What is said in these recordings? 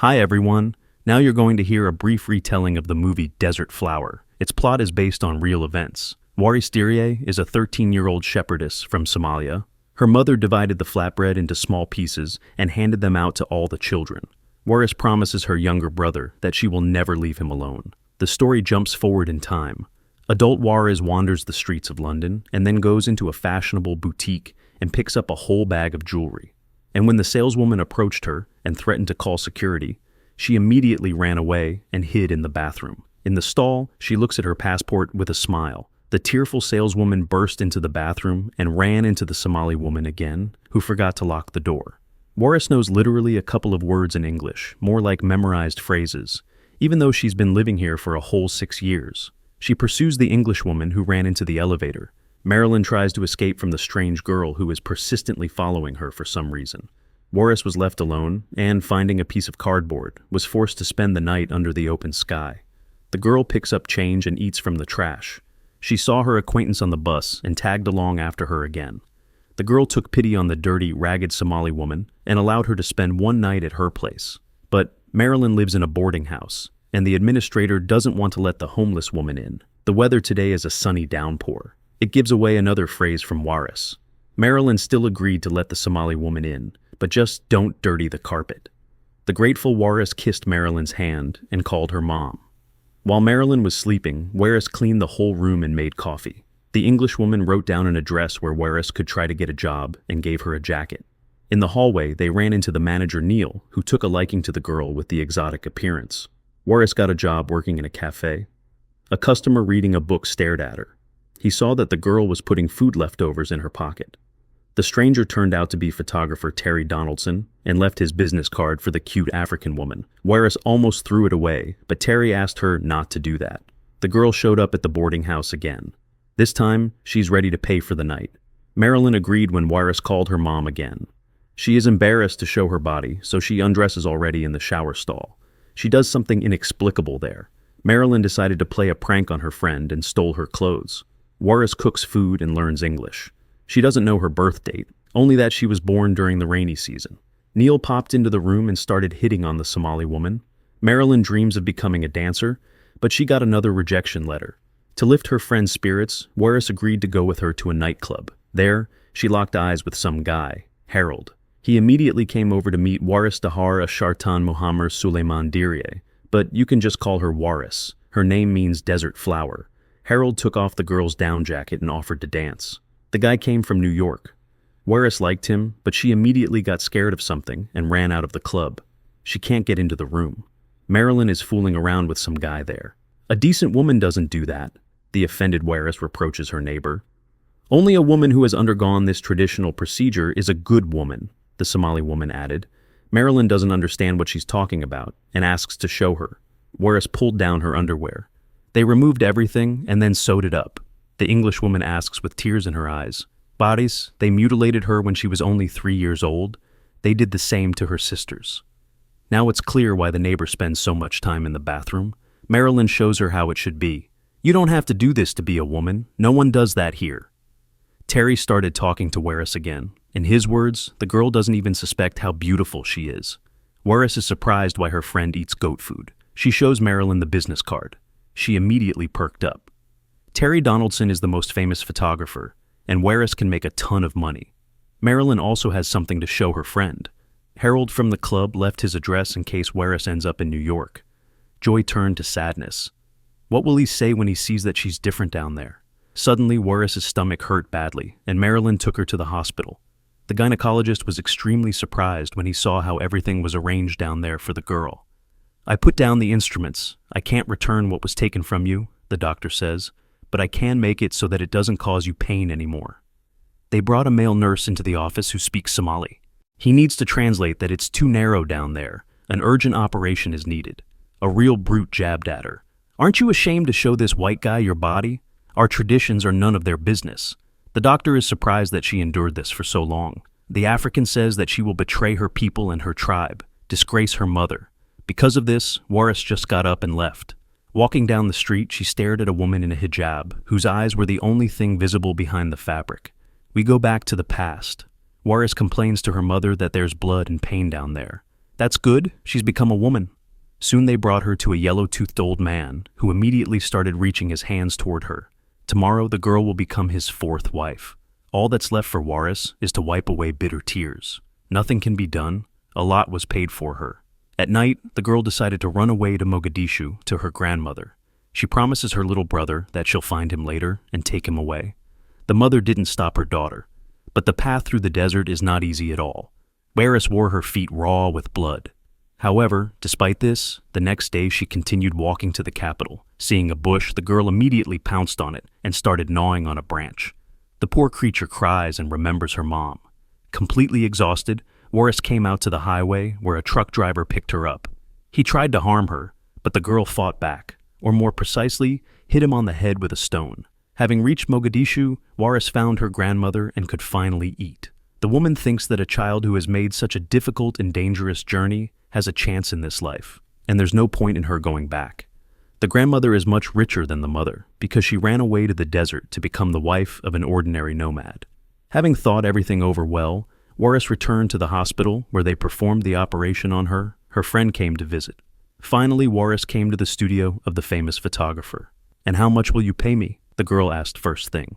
Hi everyone. Now you're going to hear a brief retelling of the movie Desert Flower. Its plot is based on real events. Waris Dirie is a 13-year-old shepherdess from Somalia. Her mother divided the flatbread into small pieces and handed them out to all the children. Waris promises her younger brother that she will never leave him alone. The story jumps forward in time. Adult Waris wanders the streets of London and then goes into a fashionable boutique and picks up a whole bag of jewelry. And when the saleswoman approached her and threatened to call security, she immediately ran away and hid in the bathroom. In the stall, she looks at her passport with a smile. The tearful saleswoman burst into the bathroom and ran into the Somali woman again, who forgot to lock the door. Waris knows literally a couple of words in English, more like memorized phrases, even though she's been living here for a whole 6 years. She pursues the Englishwoman who ran into the elevator. Marilyn tries to escape from the strange girl who is persistently following her for some reason. Waris was left alone and, finding a piece of cardboard, was forced to spend the night under the open sky. The girl picks up change and eats from the trash. She saw her acquaintance on the bus and tagged along after her again. The girl took pity on the dirty, ragged Somali woman and allowed her to spend one night at her place. But Marilyn lives in a boarding house, and the administrator doesn't want to let the homeless woman in. The weather today is a sunny downpour. It gives away another phrase from Waris. Marilyn still agreed to let the Somali woman in, but just don't dirty the carpet. The grateful Waris kissed Marilyn's hand and called her mom. While Marilyn was sleeping, Waris cleaned the whole room and made coffee. The Englishwoman wrote down an address where Waris could try to get a job and gave her a jacket. In the hallway, they ran into the manager Neil, who took a liking to the girl with the exotic appearance. Waris got a job working in a cafe. A customer reading a book stared at her. He saw that the girl was putting food leftovers in her pocket. The stranger turned out to be photographer Terry Donaldson and left his business card for the cute African woman. Waris almost threw it away, but Terry asked her not to do that. The girl showed up at the boarding house again. This time, she's ready to pay for the night. Marilyn agreed when Waris called her mom again. She is embarrassed to show her body, so she undresses already in the shower stall. She does something inexplicable there. Marilyn decided to play a prank on her friend and stole her clothes. Waris cooks food and learns English. She doesn't know her birth date, only that she was born during the rainy season. Neil popped into the room and started hitting on the Somali woman. Marilyn dreams of becoming a dancer, but she got another rejection letter. To lift her friend's spirits, Waris agreed to go with her to a nightclub. There, she locked eyes with some guy, Harold. He immediately came over to meet Waris Dahar Ashartan Muhammad Suleiman Dirie, but you can just call her Waris. Her name means desert flower. Harold took off the girl's down jacket and offered to dance. The guy came from New York. Waris liked him, but she immediately got scared of something and ran out of the club. She can't get into the room. Marilyn is fooling around with some guy there. A decent woman doesn't do that, the offended Waris reproaches her neighbor. Only a woman who has undergone this traditional procedure is a good woman, the Somali woman added. Marilyn doesn't understand what she's talking about and asks to show her. Waris pulled down her underwear. They removed everything and then sewed it up. The Englishwoman asks with tears in her eyes. Bodies, they mutilated her when she was only 3 years old. They did the same to her sisters. Now it's clear why the neighbor spends so much time in the bathroom. Marilyn shows her how it should be. You don't have to do this to be a woman. No one does that here. Terry started talking to Waris again. In his words, the girl doesn't even suspect how beautiful she is. Waris is surprised why her friend eats goat food. She shows Marilyn the business card. She immediately perked up. Terry Donaldson is the most famous photographer, and Waris can make a ton of money. Marilyn also has something to show her friend. Harold from the club left his address in case Waris ends up in New York. Joy turned to sadness. What will he say when he sees that she's different down there? Suddenly, Waris's stomach hurt badly, and Marilyn took her to the hospital. The gynecologist was extremely surprised when he saw how everything was arranged down there for the girl. I put down the instruments. I can't return what was taken from you, the doctor says, but I can make it so that it doesn't cause you pain anymore. They brought a male nurse into the office who speaks Somali. He needs to translate that it's too narrow down there. An urgent operation is needed. A real brute jabbed at her. Aren't you ashamed to show this white guy your body? Our traditions are none of their business. The doctor is surprised that she endured this for so long. The African says that she will betray her people and her tribe, disgrace her mother. Because of this, Waris just got up and left. Walking down the street, she stared at a woman in a hijab, whose eyes were the only thing visible behind the fabric. We go back to the past. Waris complains to her mother that there's blood and pain down there. That's good, she's become a woman. Soon they brought her to a yellow-toothed old man, who immediately started reaching his hands toward her. Tomorrow the girl will become his fourth wife. All that's left for Waris is to wipe away bitter tears. Nothing can be done. A lot was paid for her. At night, the girl decided to run away to Mogadishu to her grandmother. She promises her little brother that she'll find him later and take him away. The mother didn't stop her daughter. But the path through the desert is not easy at all. Waris wore her feet raw with blood. However, despite this, the next day she continued walking to the capital. Seeing a bush, the girl immediately pounced on it and started gnawing on a branch. The poor creature cries and remembers her mom. Completely exhausted, Waris came out to the highway where a truck driver picked her up. He tried to harm her, but the girl fought back, or more precisely, hit him on the head with a stone. Having reached Mogadishu, Waris found her grandmother and could finally eat. The woman thinks that a child who has made such a difficult and dangerous journey has a chance in this life, and there's no point in her going back. The grandmother is much richer than the mother because she ran away to the desert to become the wife of an ordinary nomad. Having thought everything over well, Waris returned to the hospital where they performed the operation on her. Her friend came to visit. Finally, Waris came to the studio of the famous photographer. "And how much will you pay me?" the girl asked first thing.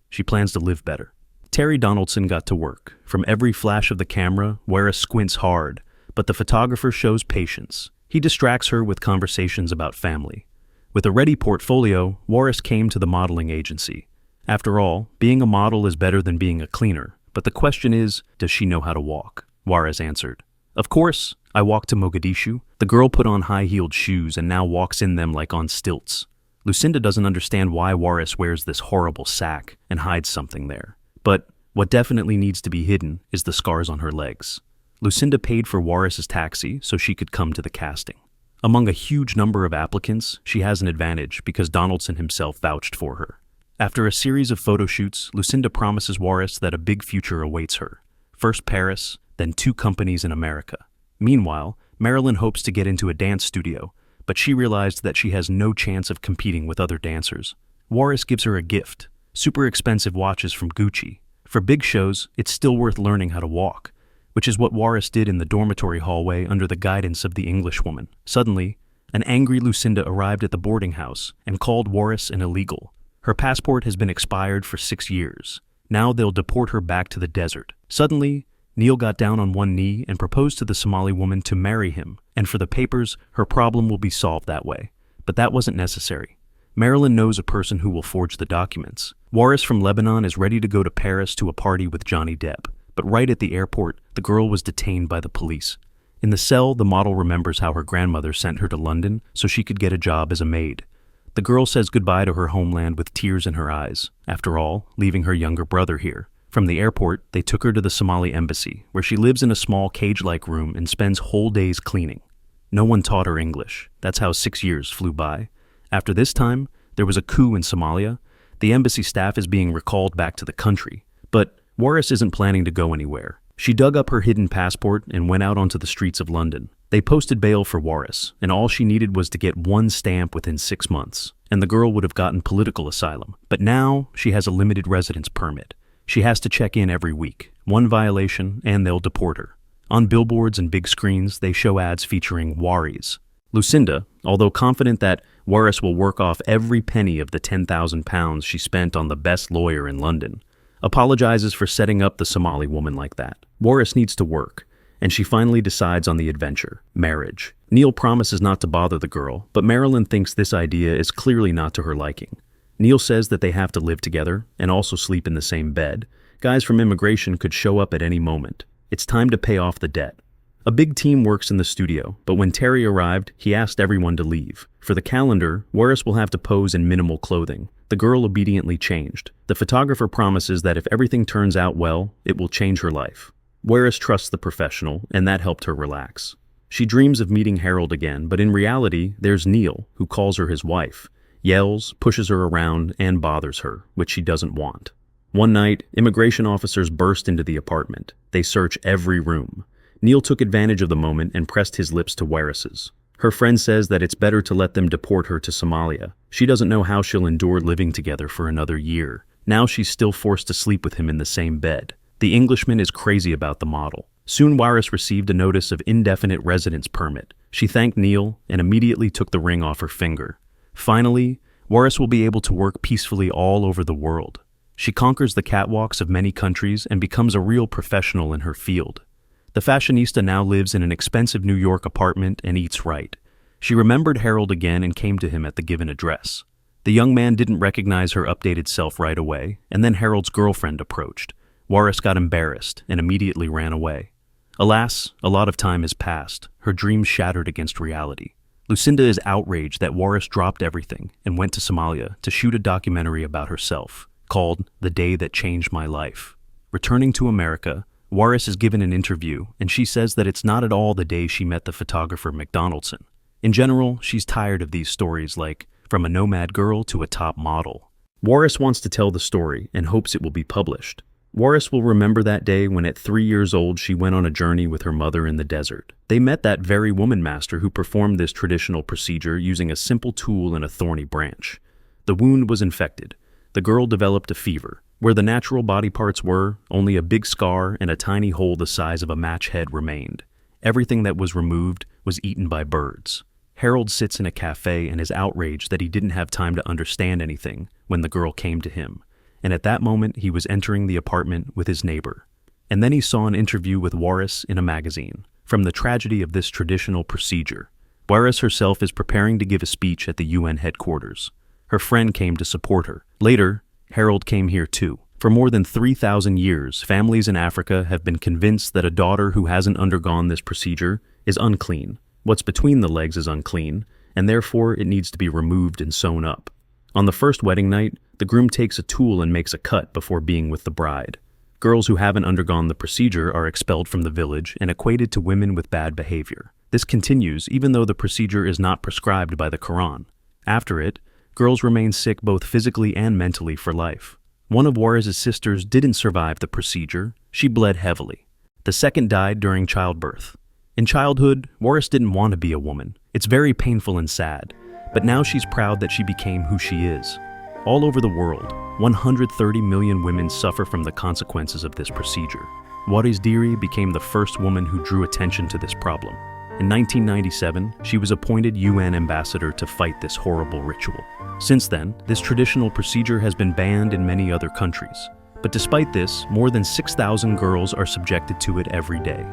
She plans to live better. Terry Donaldson got to work. From every flash of the camera, Waris squints hard, but the photographer shows patience. He distracts her with conversations about family. With a ready portfolio, Waris came to the modeling agency. After all, being a model is better than being a cleaner, but the question is, does she know how to walk? Waris answered. "Of course, I walked to Mogadishu." The girl put on high-heeled shoes and now walks in them like on stilts. Lucinda doesn't understand why Waris wears this horrible sack and hides something there. But what definitely needs to be hidden is the scars on her legs. Lucinda paid for Waris's taxi so she could come to the casting. Among a huge number of applicants, she has an advantage because Donaldson himself vouched for her. After a series of photo shoots, Lucinda promises Waris that a big future awaits her. First Paris, then 2 companies in America. Meanwhile, Marilyn hopes to get into a dance studio, but she realized that she has no chance of competing with other dancers. Waris gives her a gift, super expensive watches from Gucci. For big shows, it's still worth learning how to walk, which is what Waris did in the dormitory hallway under the guidance of the Englishwoman. Suddenly, an angry Lucinda arrived at the boarding house and called Waris an illegal. Her passport has been expired for 6 years. Now they'll deport her back to the desert. Suddenly, Neil got down on one knee and proposed to the Somali woman to marry him, and for the papers, her problem will be solved that way. But that wasn't necessary. Marilyn knows a person who will forge the documents. Waris from Lebanon is ready to go to Paris to a party with Johnny Depp, but right at the airport, the girl was detained by the police. In the cell, the model remembers how her grandmother sent her to London so she could get a job as a maid. The girl says goodbye to her homeland with tears in her eyes, after all, leaving her younger brother here. From the airport, they took her to the Somali embassy, where she lives in a small cage-like room and spends whole days cleaning. No one taught her English. That's how 6 years flew by. After this time, there was a coup in Somalia. The embassy staff is being recalled back to the country. But Waris isn't planning to go anywhere. She dug up her hidden passport and went out onto the streets of London. They posted bail for Waris, and all she needed was to get 1 stamp within 6 months, and the girl would have gotten political asylum. But now, she has a limited residence permit. She has to check in every week. 1 violation, and they'll deport her. On billboards and big screens, they show ads featuring Waris. Lucinda, although confident that Waris will work off every penny of the £10,000 she spent on the best lawyer in London, apologizes for setting up the Somali woman like that. Waris needs to work, and she finally decides on the adventure, marriage. Neil promises not to bother the girl, but Marilyn thinks this idea is clearly not to her liking. Neil says that they have to live together and also sleep in the same bed. Guys from immigration could show up at any moment. It's time to pay off the debt. A big team works in the studio, but when Terry arrived, he asked everyone to leave. For the calendar, Waris will have to pose in minimal clothing. The girl obediently changed. The photographer promises that if everything turns out well, it will change her life. Waris trusts the professional, and that helped her relax. She dreams of meeting Harold again, but in reality, there's Neil, who calls her his wife, yells, pushes her around, and bothers her, which she doesn't want. One night, immigration officers burst into the apartment. They search every room. Neil took advantage of the moment and pressed his lips to Waris's. Her friend says that it's better to let them deport her to Somalia. She doesn't know how she'll endure living together for another year. Now she's still forced to sleep with him in the same bed. The Englishman is crazy about the model. Soon Waris received a notice of indefinite residence permit. She thanked Neil and immediately took the ring off her finger. Finally, Waris will be able to work peacefully all over the world. She conquers the catwalks of many countries and becomes a real professional in her field. The fashionista now lives in an expensive New York apartment and eats right. She remembered Harold again and came to him at the given address. The young man didn't recognize her updated self right away, and then Harold's girlfriend approached. Waris got embarrassed and immediately ran away. Alas, a lot of time has passed, her dreams shattered against reality. Lucinda is outraged that Waris dropped everything and went to Somalia to shoot a documentary about herself, called The Day That Changed My Life. Returning to America, Waris is given an interview, and she says that it's not at all the day she met the photographer McDonaldson. In general, she's tired of these stories like, from a nomad girl to a top model. Waris wants to tell the story and hopes it will be published. Waris will remember that day when at 3 years old she went on a journey with her mother in the desert. They met that very woman master who performed this traditional procedure using a simple tool and a thorny branch. The wound was infected. The girl developed a fever. Where the natural body parts were, only a big scar and a tiny hole the size of a match head remained. Everything that was removed was eaten by birds. Harold sits in a cafe and is outraged that he didn't have time to understand anything when the girl came to him. And at that moment, he was entering the apartment with his neighbor. And then he saw an interview with Waris in a magazine. From the tragedy of this traditional procedure, Waris herself is preparing to give a speech at the UN headquarters. Her friend came to support her. Later, Harold came here too. For more than 3,000 years, families in Africa have been convinced that a daughter who hasn't undergone this procedure is unclean. What's between the legs is unclean, and therefore it needs to be removed and sewn up. On the first wedding night, the groom takes a tool and makes a cut before being with the bride. Girls who haven't undergone the procedure are expelled from the village and equated to women with bad behavior. This continues even though the procedure is not prescribed by the Quran. After it, girls remain sick both physically and mentally for life. One of Waris's sisters didn't survive the procedure. She bled heavily. The second died during childbirth. In childhood, Waris didn't want to be a woman. It's very painful and sad, but now she's proud that she became who she is. All over the world, 130 million women suffer from the consequences of this procedure. Waris Dirie became the first woman who drew attention to this problem. In 1997, she was appointed UN ambassador to fight this horrible ritual. Since then, this traditional procedure has been banned in many other countries. But despite this, more than 6,000 girls are subjected to it every day.